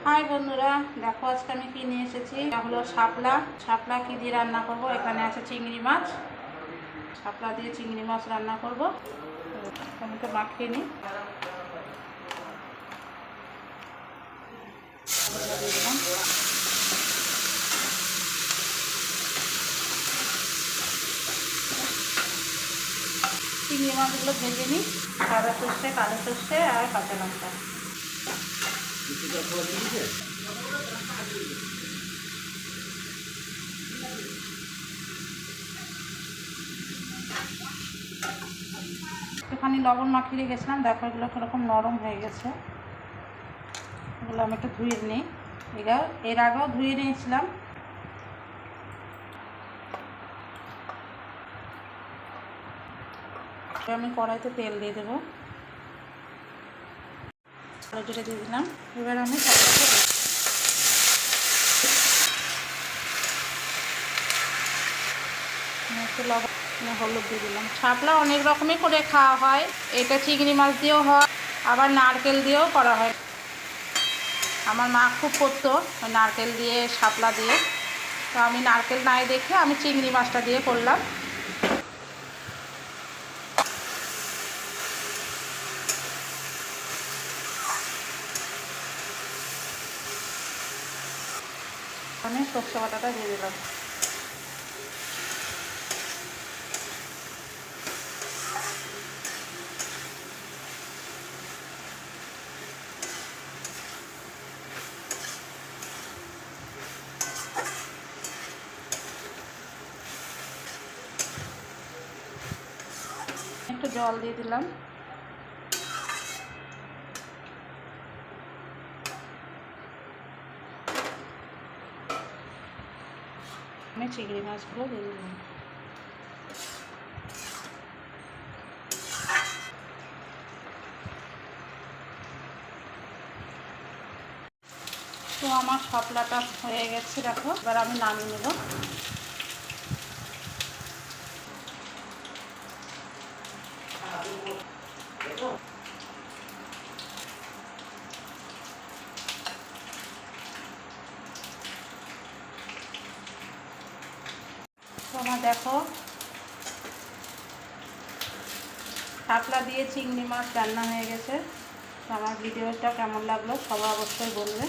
High বন্ধুরা, দেখো আজকে আমি কি নিয়ে এসেছি। এটা হলো শাপলা কি দিয়ে রান্না করব। এখানে আছে চিংড়ি মাছ। শাপলা দিয়ে চিংড়ি মাছ রান্না করব। আমি তো মাখিয়ে নিই। চিংড়ি মাছগুলো ভেজে নিই। সাদা সর্ষে, কালো সর্ষে আর কাঁচা লঙ্কা। একটুখানি লবণ মাখিয়ে রেখেছিলাম। দেখো এগুলো কীরকম নরম হয়ে গেছে। এগুলো আমি একটু ধুয়ে নিই। এর আগেও ধুয়ে নিয়েছিলাম। আমি কড়াইতে তেল দিয়ে দেবো। কালো জিরে দিয়ে দিলাম। এবার আমি একটু লবণ, হলুদ দিয়ে দিলাম। শাপলা অনেক রকমই করে খাওয়া হয়। এটা চিংড়ি মাছ দিয়েও হয়, আবার নারকেল দিয়েও করা হয়। আমার মা খুব করতো নারকেল দিয়ে, শাপলা দিয়ে। তো আমি নারকেল নাই দেখে আমি চিংড়ি মাছটা দিয়ে করলাম। আমি সরষে বাটাটা দিয়ে দিলাম। একটু জল দিয়ে দিলাম। আমি চিংড়ি মাছগুলো দিয়ে দিলাম। তো আমার শাপলাটা হয়ে গেছে, দেখো। এবার আমি নামিয়ে নেব। তো আমার দেখো শাপলা দিয়ে চিংড়ি মাছ রান্না হয়ে গেছে। তো আমার ভিডিওটা কেমন লাগলো সবাই অবশ্যই বলবে।